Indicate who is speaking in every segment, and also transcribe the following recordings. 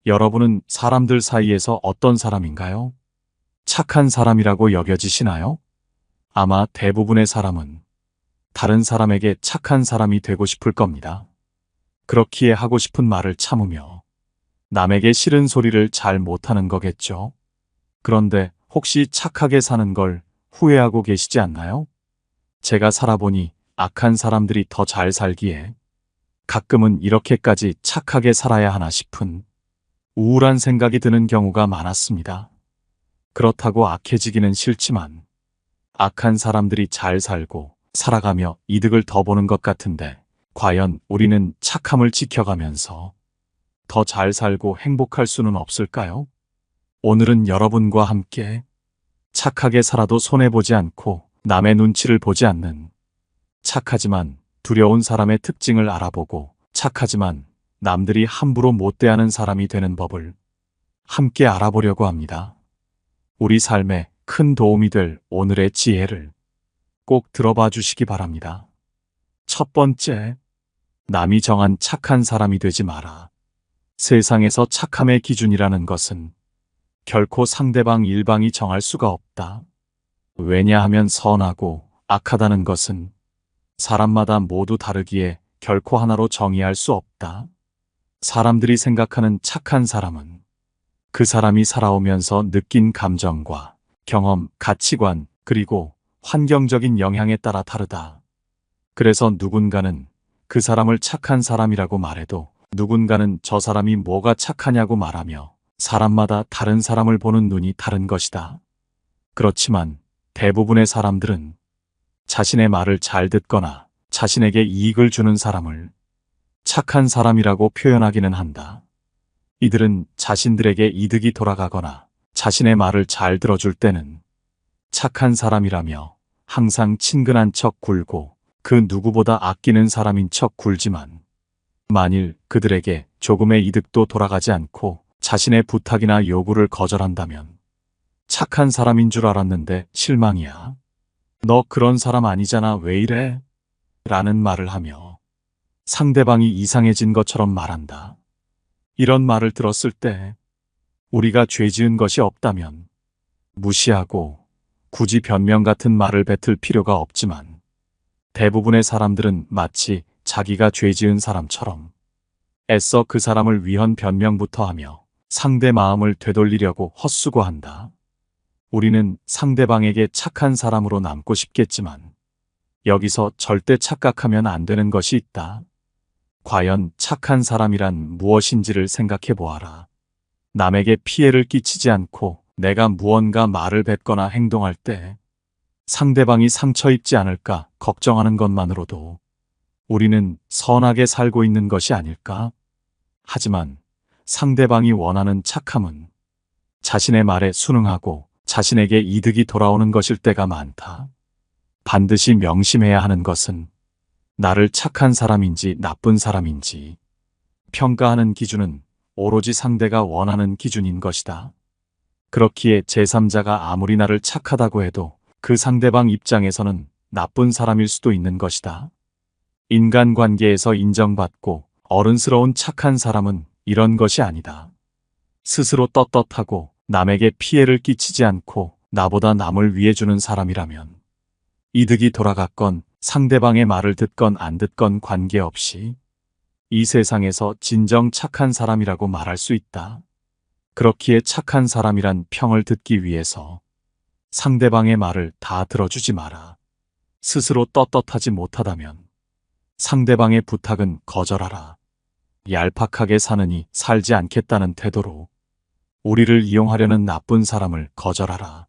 Speaker 1: 여러분은 사람들 사이에서 어떤 사람인가요? 착한 사람이라고 여겨지시나요? 아마 대부분의 사람은 다른 사람에게 착한 사람이 되고 싶을 겁니다. 그렇기에 하고 싶은 말을 참으며 남에게 싫은 소리를 잘 못하는 거겠죠. 그런데 혹시 착하게 사는 걸 후회하고 계시지 않나요? 제가 살아보니 악한 사람들이 더 잘 살기에 가끔은 이렇게까지 착하게 살아야 하나 싶은 우울한 생각이 드는 경우가 많았습니다. 그렇다고 악해지기는 싫지만 악한 사람들이 잘 살고 살아가며 이득을 더 보는 것 같은데 과연 우리는 착함을 지켜가면서 더 잘 살고 행복할 수는 없을까요? 오늘은 여러분과 함께 착하게 살아도 손해보지 않고 남의 눈치를 보지 않는 착하지만 두려운 사람의 특징을 알아보고 착하지만 남들이 함부로 못 대하는 사람이 되는 법을 함께 알아보려고 합니다. 우리 삶에 큰 도움이 될 오늘의 지혜를 꼭 들어봐 주시기 바랍니다. 첫 번째, 남이 정한 착한 사람이 되지 마라. 세상에서 착함의 기준이라는 것은 결코 상대방 일방이 정할 수가 없다. 왜냐하면 선하고 악하다는 것은 사람마다 모두 다르기에 결코 하나로 정의할 수 없다. 사람들이 생각하는 착한 사람은 그 사람이 살아오면서 느낀 감정과 경험, 가치관, 그리고 환경적인 영향에 따라 다르다. 그래서 누군가는 그 사람을 착한 사람이라고 말해도 누군가는 저 사람이 뭐가 착하냐고 말하며 사람마다 다른 사람을 보는 눈이 다른 것이다. 그렇지만 대부분의 사람들은 자신의 말을 잘 듣거나 자신에게 이익을 주는 사람을 착한 사람이라고 표현하기는 한다. 이들은 자신들에게 이득이 돌아가거나 자신의 말을 잘 들어줄 때는 착한 사람이라며 항상 친근한 척 굴고 그 누구보다 아끼는 사람인 척 굴지만 만일 그들에게 조금의 이득도 돌아가지 않고 자신의 부탁이나 요구를 거절한다면 착한 사람인 줄 알았는데 실망이야. 너 그런 사람 아니잖아, 왜 이래? 라는 말을 하며 상대방이 이상해진 것처럼 말한다. 이런 말을 들었을 때 우리가 죄 지은 것이 없다면 무시하고 굳이 변명 같은 말을 뱉을 필요가 없지만 대부분의 사람들은 마치 자기가 죄 지은 사람처럼 애써 그 사람을 위헌 변명부터 하며 상대 마음을 되돌리려고 헛수고한다. 우리는 상대방에게 착한 사람으로 남고 싶겠지만 여기서 절대 착각하면 안 되는 것이 있다. 과연 착한 사람이란 무엇인지를 생각해 보아라. 남에게 피해를 끼치지 않고 내가 무언가 말을 뱉거나 행동할 때 상대방이 상처 입지 않을까 걱정하는 것만으로도 우리는 선하게 살고 있는 것이 아닐까? 하지만 상대방이 원하는 착함은 자신의 말에 순응하고 자신에게 이득이 돌아오는 것일 때가 많다. 반드시 명심해야 하는 것은 나를 착한 사람인지 나쁜 사람인지 평가하는 기준은 오로지 상대가 원하는 기준인 것이다. 그렇기에 제3자가 아무리 나를 착하다고 해도 그 상대방 입장에서는 나쁜 사람일 수도 있는 것이다. 인간관계에서 인정받고 어른스러운 착한 사람은 이런 것이 아니다. 스스로 떳떳하고 남에게 피해를 끼치지 않고 나보다 남을 위해 주는 사람이라면 이득이 돌아갔건 상대방의 말을 듣건 안 듣건 관계없이 이 세상에서 진정 착한 사람이라고 말할 수 있다. 그렇기에 착한 사람이란 평을 듣기 위해서 상대방의 말을 다 들어주지 마라. 스스로 떳떳하지 못하다면 상대방의 부탁은 거절하라. 얄팍하게 사느니 살지 않겠다는 태도로 우리를 이용하려는 나쁜 사람을 거절하라.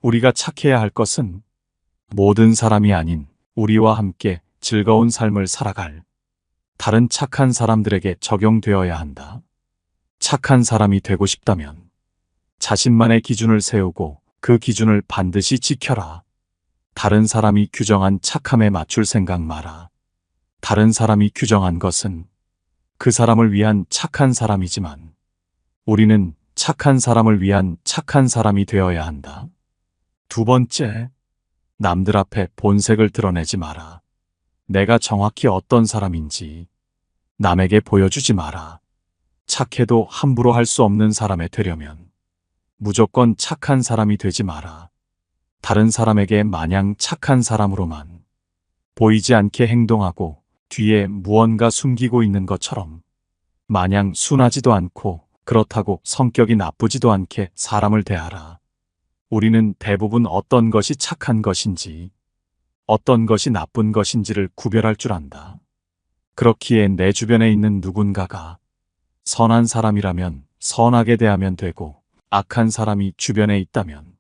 Speaker 1: 우리가 착해야 할 것은 모든 사람이 아닌 우리와 함께 즐거운 삶을 살아갈 다른 착한 사람들에게 적용되어야 한다. 착한 사람이 되고 싶다면 자신만의 기준을 세우고 그 기준을 반드시 지켜라. 다른 사람이 규정한 착함에 맞출 생각 마라. 다른 사람이 규정한 것은 그 사람을 위한 착한 사람이지만 우리는 착한 사람을 위한 착한 사람이 되어야 한다. 두 번째, 남들 앞에 본색을 드러내지 마라. 내가 정확히 어떤 사람인지 남에게 보여주지 마라. 착해도 함부로 할 수 없는 사람이 되려면 무조건 착한 사람이 되지 마라. 다른 사람에게 마냥 착한 사람으로만 보이지 않게 행동하고 뒤에 무언가 숨기고 있는 것처럼 마냥 순하지도 않고 그렇다고 성격이 나쁘지도 않게 사람을 대하라. 우리는 대부분 어떤 것이 착한 것인지 어떤 것이 나쁜 것인지를 구별할 줄 안다. 그렇기에 내 주변에 있는 누군가가 선한 사람이라면 선하게 대하면 되고 악한 사람이 주변에 있다면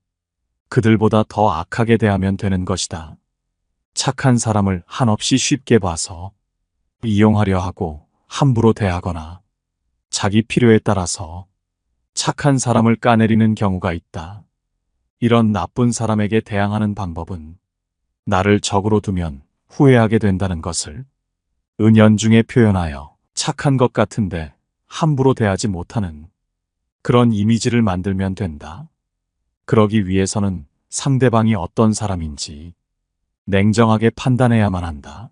Speaker 1: 그들보다 더 악하게 대하면 되는 것이다. 착한 사람을 한없이 쉽게 봐서 이용하려 하고 함부로 대하거나 자기 필요에 따라서 착한 사람을 까내리는 경우가 있다. 이런 나쁜 사람에게 대항하는 방법은 나를 적으로 두면 후회하게 된다는 것을 은연중에 표현하여 착한 것 같은데 함부로 대하지 못하는 그런 이미지를 만들면 된다. 그러기 위해서는 상대방이 어떤 사람인지 냉정하게 판단해야만 한다.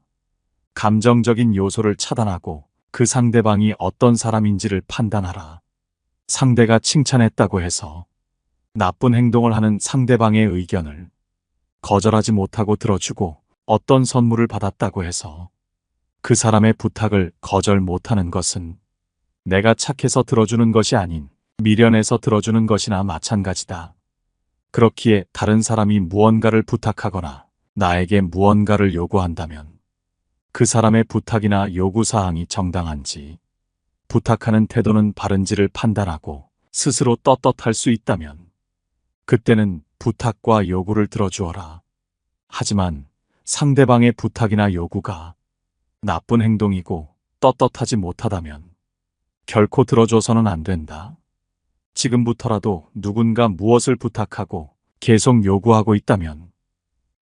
Speaker 1: 감정적인 요소를 차단하고 그 상대방이 어떤 사람인지를 판단하라. 상대가 칭찬했다고 해서 나쁜 행동을 하는 상대방의 의견을 거절하지 못하고 들어주고 어떤 선물을 받았다고 해서 그 사람의 부탁을 거절 못하는 것은 내가 착해서 들어주는 것이 아닌 미련해서 들어주는 것이나 마찬가지다. 그렇기에 다른 사람이 무언가를 부탁하거나 나에게 무언가를 요구한다면 그 사람의 부탁이나 요구사항이 정당한지 부탁하는 태도는 바른지를 판단하고 스스로 떳떳할 수 있다면 그때는 부탁과 요구를 들어주어라. 하지만 상대방의 부탁이나 요구가 나쁜 행동이고 떳떳하지 못하다면 결코 들어줘서는 안 된다. 지금부터라도 누군가 무엇을 부탁하고 계속 요구하고 있다면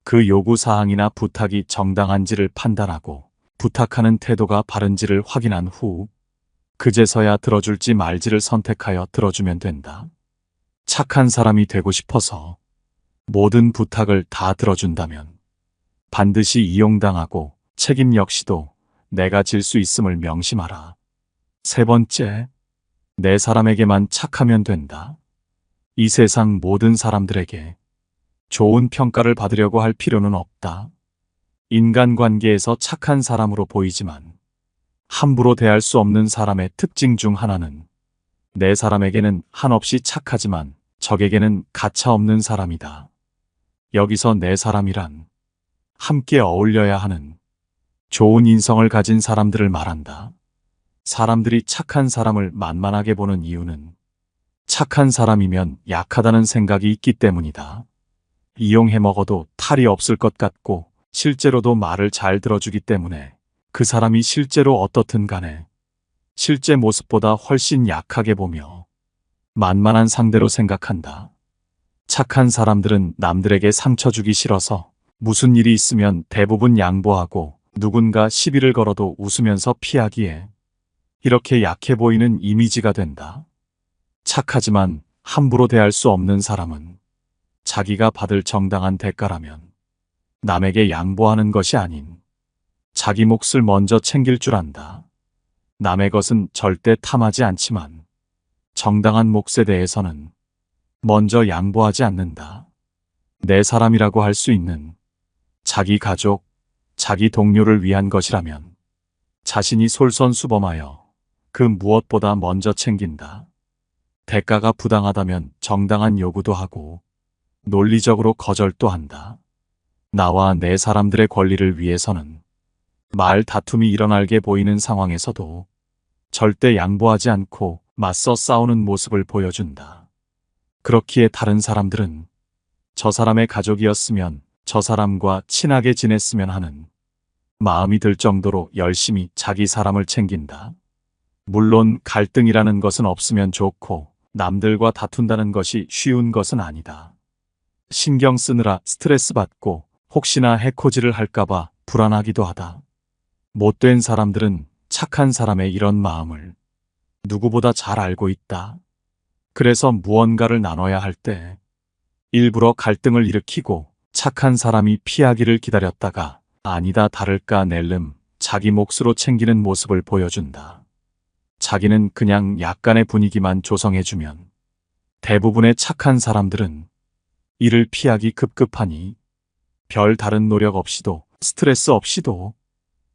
Speaker 1: 그 요구사항이나 부탁이 정당한지를 판단하고 부탁하는 태도가 바른지를 확인한 후 그제서야 들어줄지 말지를 선택하여 들어주면 된다. 착한 사람이 되고 싶어서 모든 부탁을 다 들어준다면 반드시 이용당하고 책임 역시도 내가 질 수 있음을 명심하라. 세 번째, 내 사람에게만 착하면 된다. 이 세상 모든 사람들에게 좋은 평가를 받으려고 할 필요는 없다. 인간관계에서 착한 사람으로 보이지만 함부로 대할 수 없는 사람의 특징 중 하나는 내 사람에게는 한없이 착하지만 적에게는 가차없는 사람이다. 여기서 내 사람이란 함께 어울려야 하는 좋은 인성을 가진 사람들을 말한다. 사람들이 착한 사람을 만만하게 보는 이유는 착한 사람이면 약하다는 생각이 있기 때문이다. 이용해 먹어도 탈이 없을 것 같고 실제로도 말을 잘 들어주기 때문에 그 사람이 실제로 어떻든 간에 실제 모습보다 훨씬 약하게 보며 만만한 상대로 생각한다. 착한 사람들은 남들에게 상처 주기 싫어서 무슨 일이 있으면 대부분 양보하고 누군가 시비를 걸어도 웃으면서 피하기에 이렇게 약해 보이는 이미지가 된다. 착하지만 함부로 대할 수 없는 사람은 자기가 받을 정당한 대가라면 남에게 양보하는 것이 아닌 자기 몫을 먼저 챙길 줄 안다. 남의 것은 절대 탐하지 않지만 정당한 몫에 대해서는 먼저 양보하지 않는다. 내 사람이라고 할 수 있는 자기 가족, 자기 동료를 위한 것이라면 자신이 솔선수범하여 그 무엇보다 먼저 챙긴다. 대가가 부당하다면 정당한 요구도 하고 논리적으로 거절도 한다. 나와 내 사람들의 권리를 위해서는 말 다툼이 일어나게 보이는 상황에서도 절대 양보하지 않고 맞서 싸우는 모습을 보여준다. 그렇기에 다른 사람들은 저 사람의 가족이었으면 저 사람과 친하게 지냈으면 하는 마음이 들 정도로 열심히 자기 사람을 챙긴다. 물론 갈등이라는 것은 없으면 좋고 남들과 다툰다는 것이 쉬운 것은 아니다. 신경 쓰느라 스트레스 받고 혹시나 해코지를 할까봐 불안하기도 하다. 못된 사람들은 착한 사람의 이런 마음을 누구보다 잘 알고 있다. 그래서 무언가를 나눠야 할 때 일부러 갈등을 일으키고 착한 사람이 피하기를 기다렸다가 아니다 다를까 낼름 자기 몫으로 챙기는 모습을 보여준다. 자기는 그냥 약간의 분위기만 조성해주면 대부분의 착한 사람들은 이를 피하기 급급하니 별 다른 노력 없이도 스트레스 없이도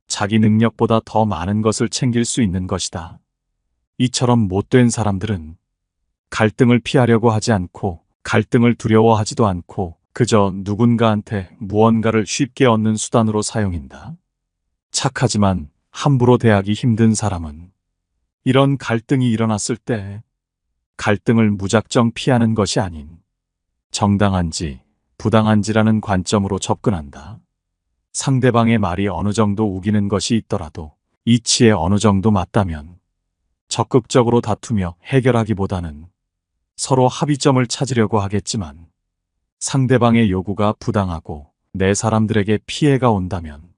Speaker 1: 자기 능력보다 더 많은 것을 챙길 수 있는 것이다. 이처럼 못된 사람들은 갈등을 피하려고 하지 않고 갈등을 두려워하지도 않고 그저 누군가한테 무언가를 쉽게 얻는 수단으로 사용한다. 착하지만 함부로 대하기 힘든 사람은 이런 갈등이 일어났을 때 갈등을 무작정 피하는 것이 아닌 정당한지 부당한지라는 관점으로 접근한다. 상대방의 말이 어느 정도 우기는 것이 있더라도 이치에 어느 정도 맞다면 적극적으로 다투며 해결하기보다는 서로 합의점을 찾으려고 하겠지만 상대방의 요구가 부당하고 내 사람들에게 피해가 온다면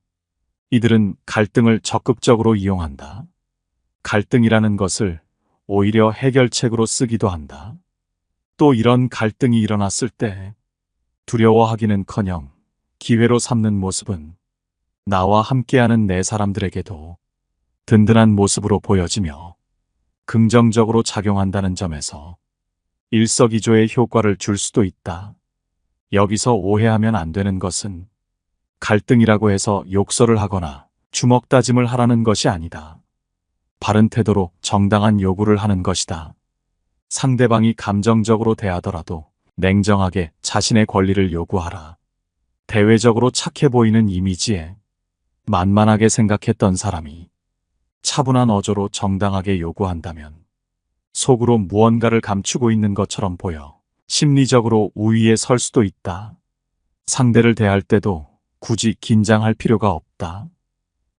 Speaker 1: 이들은 갈등을 적극적으로 이용한다. 갈등이라는 것을 오히려 해결책으로 쓰기도 한다. 또 이런 갈등이 일어났을 때 두려워하기는커녕 기회로 삼는 모습은 나와 함께하는 내 사람들에게도 든든한 모습으로 보여지며 긍정적으로 작용한다는 점에서 일석이조의 효과를 줄 수도 있다. 여기서 오해하면 안 되는 것은 갈등이라고 해서 욕설을 하거나 주먹 다짐을 하라는 것이 아니다. 바른 태도로 정당한 요구를 하는 것이다. 상대방이 감정적으로 대하더라도 냉정하게 자신의 권리를 요구하라. 대외적으로 착해 보이는 이미지에 만만하게 생각했던 사람이 차분한 어조로 정당하게 요구한다면 속으로 무언가를 감추고 있는 것처럼 보여 심리적으로 우위에 설 수도 있다. 상대를 대할 때도 굳이 긴장할 필요가 없다.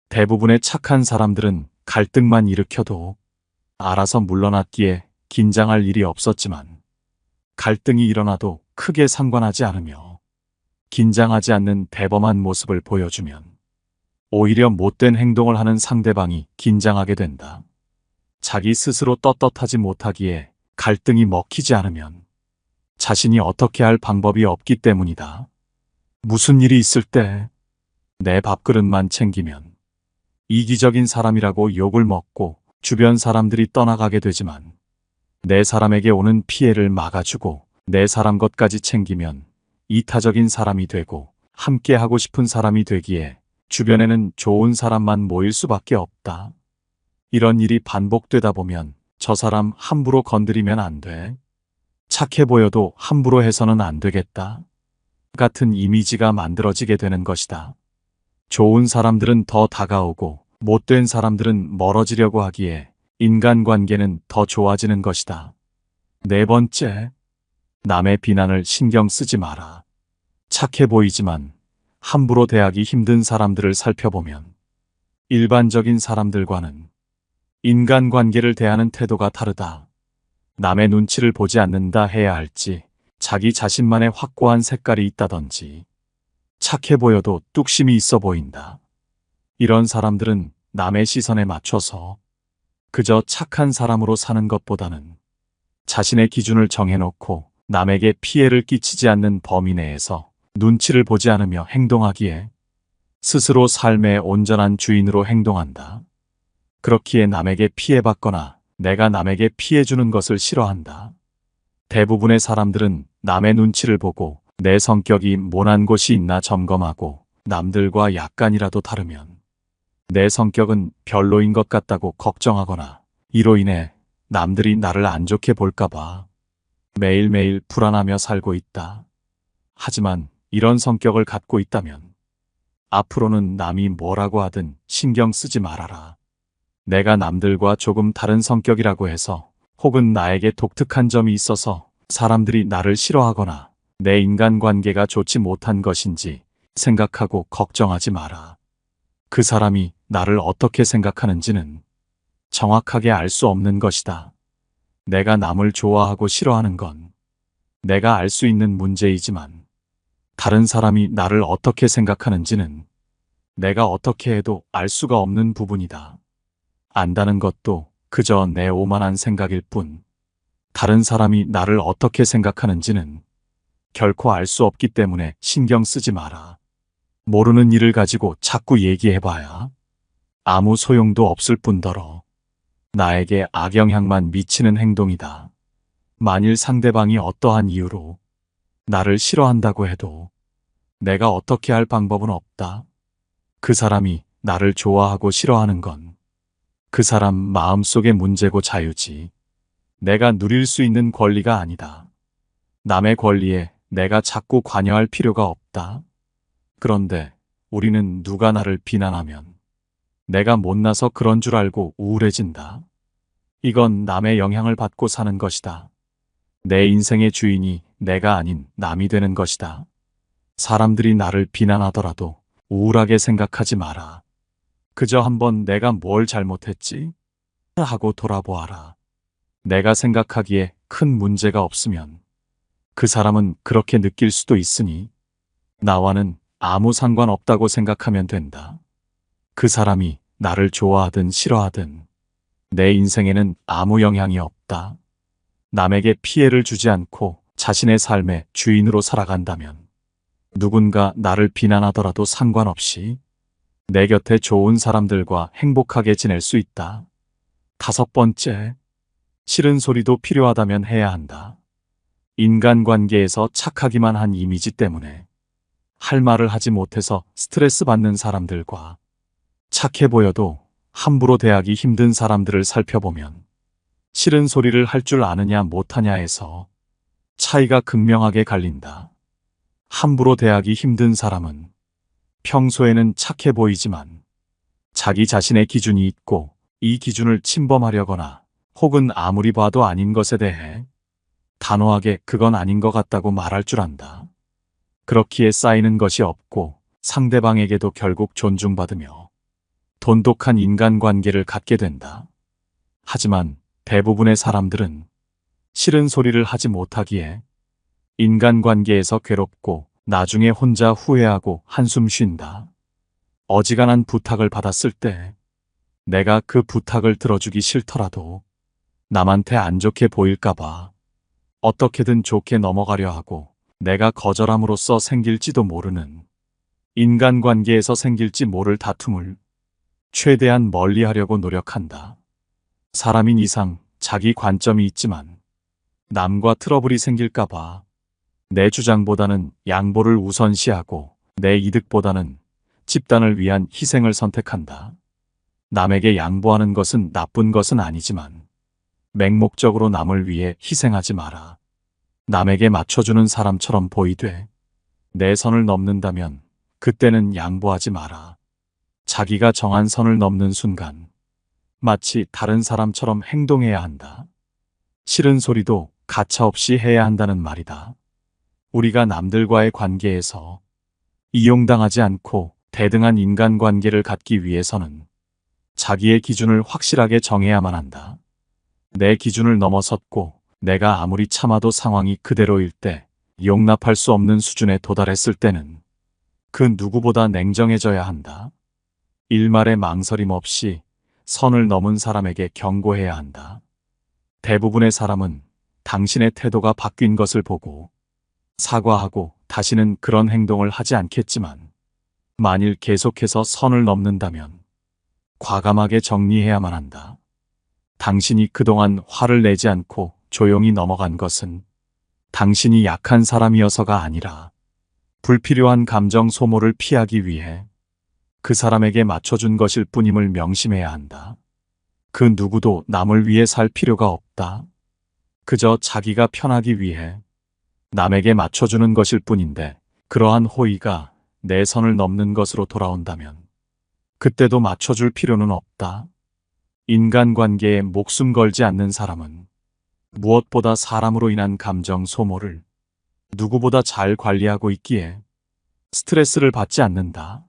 Speaker 1: 대부분의 착한 사람들은 갈등만 일으켜도 알아서 물러났기에 긴장할 일이 없었지만 갈등이 일어나도 크게 상관하지 않으며 긴장하지 않는 대범한 모습을 보여주면 오히려 못된 행동을 하는 상대방이 긴장하게 된다. 자기 스스로 떳떳하지 못하기에 갈등이 먹히지 않으면 자신이 어떻게 할 방법이 없기 때문이다. 무슨 일이 있을 때 내 밥그릇만 챙기면 이기적인 사람이라고 욕을 먹고 주변 사람들이 떠나가게 되지만 내 사람에게 오는 피해를 막아주고 내 사람 것까지 챙기면 이타적인 사람이 되고 함께 하고 싶은 사람이 되기에 주변에는 좋은 사람만 모일 수밖에 없다. 이런 일이 반복되다 보면 저 사람 함부로 건드리면 안 돼. 착해 보여도 함부로 해서는 안 되겠다. 같은 이미지가 만들어지게 되는 것이다. 좋은 사람들은 더 다가오고 못된 사람들은 멀어지려고 하기에 인간관계는 더 좋아지는 것이다. 네 번째, 남의 비난을 신경 쓰지 마라. 착해 보이지만 함부로 대하기 힘든 사람들을 살펴보면 일반적인 사람들과는 인간관계를 대하는 태도가 다르다. 남의 눈치를 보지 않는다 해야 할지 자기 자신만의 확고한 색깔이 있다든지 착해 보여도 뚝심이 있어 보인다. 이런 사람들은 남의 시선에 맞춰서 그저 착한 사람으로 사는 것보다는 자신의 기준을 정해놓고 남에게 피해를 끼치지 않는 범위 내에서 눈치를 보지 않으며 행동하기에 스스로 삶의 온전한 주인으로 행동한다. 그렇기에 남에게 피해받거나 내가 남에게 피해주는 것을 싫어한다. 대부분의 사람들은 남의 눈치를 보고 내 성격이 모난 곳이 있나 점검하고 남들과 약간이라도 다르면 내 성격은 별로인 것 같다고 걱정하거나 이로 인해 남들이 나를 안 좋게 볼까봐 매일매일 불안하며 살고 있다. 하지만 이런 성격을 갖고 있다면 앞으로는 남이 뭐라고 하든 신경 쓰지 말아라. 내가 남들과 조금 다른 성격이라고 해서 혹은 나에게 독특한 점이 있어서 사람들이 나를 싫어하거나 내 인간관계가 좋지 못한 것인지 생각하고 걱정하지 마라. 그 사람이 나를 어떻게 생각하는지는 정확하게 알 수 없는 것이다. 내가 남을 좋아하고 싫어하는 건 내가 알 수 있는 문제이지만 다른 사람이 나를 어떻게 생각하는지는 내가 어떻게 해도 알 수가 없는 부분이다. 안다는 것도 그저 내 오만한 생각일 뿐 다른 사람이 나를 어떻게 생각하는지는 결코 알 수 없기 때문에 신경 쓰지 마라. 모르는 일을 가지고 자꾸 얘기해봐야 아무 소용도 없을 뿐더러 나에게 악영향만 미치는 행동이다. 만일 상대방이 어떠한 이유로 나를 싫어한다고 해도 내가 어떻게 할 방법은 없다. 그 사람이 나를 좋아하고 싫어하는 건 그 사람 마음속의 문제고 자유지. 내가 누릴 수 있는 권리가 아니다. 남의 권리에 내가 자꾸 관여할 필요가 없다. 그런데 우리는 누가 나를 비난하면 내가 못나서 그런 줄 알고 우울해진다. 이건 남의 영향을 받고 사는 것이다. 내 인생의 주인이 내가 아닌 남이 되는 것이다. 사람들이 나를 비난하더라도 우울하게 생각하지 마라. 그저 한번 내가 뭘 잘못했지? 하고 돌아보아라. 내가 생각하기에 큰 문제가 없으면 그 사람은 그렇게 느낄 수도 있으니 나와는 아무 상관없다고 생각하면 된다. 그 사람이 나를 좋아하든 싫어하든 내 인생에는 아무 영향이 없다. 남에게 피해를 주지 않고 자신의 삶의 주인으로 살아간다면 누군가 나를 비난하더라도 상관없이 내 곁에 좋은 사람들과 행복하게 지낼 수 있다. 5번째, 싫은 소리도 필요하다면 해야 한다. 인간관계에서 착하기만 한 이미지 때문에 할 말을 하지 못해서 스트레스 받는 사람들과 착해 보여도 함부로 대하기 힘든 사람들을 살펴보면 싫은 소리를 할 줄 아느냐 못하냐에서 차이가 극명하게 갈린다. 함부로 대하기 힘든 사람은 평소에는 착해 보이지만 자기 자신의 기준이 있고 이 기준을 침범하려거나 혹은 아무리 봐도 아닌 것에 대해 단호하게 그건 아닌 것 같다고 말할 줄 안다. 그렇기에 쌓이는 것이 없고 상대방에게도 결국 존중받으며 돈독한 인간관계를 갖게 된다. 하지만 대부분의 사람들은 싫은 소리를 하지 못하기에 인간관계에서 괴롭고 나중에 혼자 후회하고 한숨 쉰다. 어지간한 부탁을 받았을 때 내가 그 부탁을 들어주기 싫더라도 남한테 안 좋게 보일까봐 어떻게든 좋게 넘어가려 하고 내가 거절함으로써 생길지도 모르는 인간관계에서 생길지 모를 다툼을 최대한 멀리하려고 노력한다. 사람인 이상 자기 관점이 있지만 남과 트러블이 생길까봐 내 주장보다는 양보를 우선시하고 내 이득보다는 집단을 위한 희생을 선택한다. 남에게 양보하는 것은 나쁜 것은 아니지만 맹목적으로 남을 위해 희생하지 마라. 남에게 맞춰주는 사람처럼 보이되 내 선을 넘는다면 그때는 양보하지 마라. 자기가 정한 선을 넘는 순간 마치 다른 사람처럼 행동해야 한다. 싫은 소리도 가차없이 해야 한다는 말이다. 우리가 남들과의 관계에서 이용당하지 않고 대등한 인간관계를 갖기 위해서는 자기의 기준을 확실하게 정해야만 한다. 내 기준을 넘어섰고 내가 아무리 참아도 상황이 그대로일 때 용납할 수 없는 수준에 도달했을 때는 그 누구보다 냉정해져야 한다. 일말의 망설임 없이 선을 넘은 사람에게 경고해야 한다. 대부분의 사람은 당신의 태도가 바뀐 것을 보고 사과하고 다시는 그런 행동을 하지 않겠지만 만일 계속해서 선을 넘는다면 과감하게 정리해야만 한다. 당신이 그동안 화를 내지 않고 조용히 넘어간 것은 당신이 약한 사람이어서가 아니라 불필요한 감정 소모를 피하기 위해 그 사람에게 맞춰준 것일 뿐임을 명심해야 한다. 그 누구도 남을 위해 살 필요가 없다. 그저 자기가 편하기 위해 남에게 맞춰주는 것일 뿐인데 그러한 호의가 내 선을 넘는 것으로 돌아온다면 그때도 맞춰줄 필요는 없다. 인간관계에 목숨 걸지 않는 사람은 무엇보다 사람으로 인한 감정 소모를 누구보다 잘 관리하고 있기에 스트레스를 받지 않는다.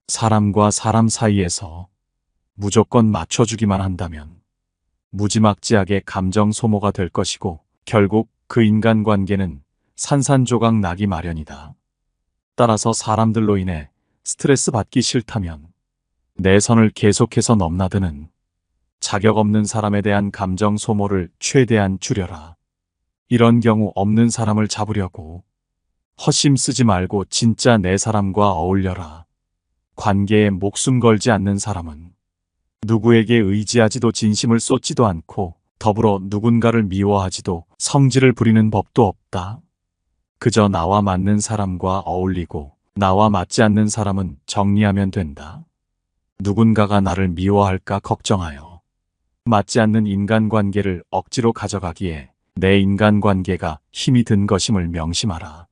Speaker 1: 사람과 사람 사이에서 무조건 맞춰주기만 한다면 무지막지하게 감정 소모가 될 것이고 결국 그 인간관계는 산산조각 나기 마련이다. 따라서 사람들로 인해 스트레스 받기 싫다면 내 선을 계속해서 넘나드는 자격 없는 사람에 대한 감정 소모를 최대한 줄여라. 이런 경우 없는 사람을 잡으려고 헛심 쓰지 말고 진짜 내 사람과 어울려라. 관계에 목숨 걸지 않는 사람은 누구에게 의지하지도 진심을 쏟지도 않고 더불어 누군가를 미워하지도 성질을 부리는 법도 없다. 그저 나와 맞는 사람과 어울리고 나와 맞지 않는 사람은 정리하면 된다. 누군가가 나를 미워할까 걱정하여 맞지 않는 인간관계를 억지로 가져가기에 내 인간관계가 힘이 든 것임을 명심하라.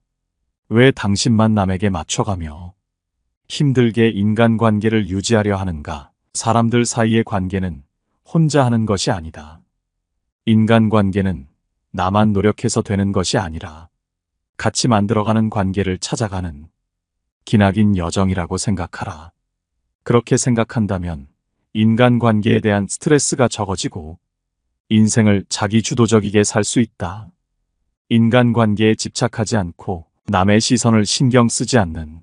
Speaker 1: 왜 당신만 남에게 맞춰가며 힘들게 인간관계를 유지하려 하는가? 사람들 사이의 관계는 혼자 하는 것이 아니다. 인간관계는 나만 노력해서 되는 것이 아니라 같이 만들어가는 관계를 찾아가는 기나긴 여정이라고 생각하라. 그렇게 생각한다면 인간관계에 대한 스트레스가 적어지고 인생을 자기 주도적이게 살 수 있다. 인간관계에 집착하지 않고 남의 시선을 신경 쓰지 않는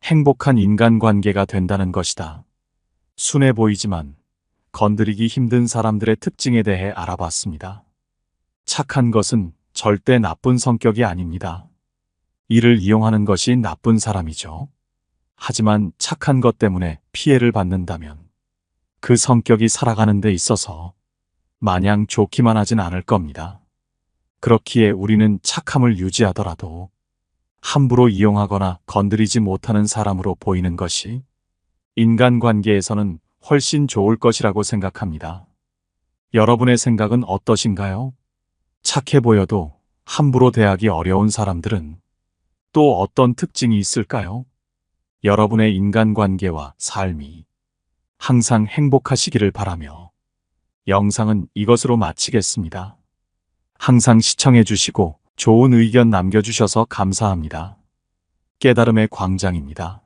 Speaker 1: 행복한 인간관계가 된다는 것이다. 순해 보이지만 건드리기 힘든 사람들의 특징에 대해 알아봤습니다. 착한 것은 절대 나쁜 성격이 아닙니다. 이를 이용하는 것이 나쁜 사람이죠. 하지만 착한 것 때문에 피해를 받는다면 그 성격이 살아가는 데 있어서 마냥 좋기만 하진 않을 겁니다. 그렇기에 우리는 착함을 유지하더라도 함부로 이용하거나 건드리지 못하는 사람으로 보이는 것이 인간관계에서는 훨씬 좋을 것이라고 생각합니다. 여러분의 생각은 어떠신가요? 착해 보여도 함부로 대하기 어려운 사람들은 또 어떤 특징이 있을까요? 여러분의 인간관계와 삶이 항상 행복하시기를 바라며 영상은 이것으로 마치겠습니다. 항상 시청해 주시고 좋은 의견 남겨주셔서 감사합니다. 깨달음의 광장입니다.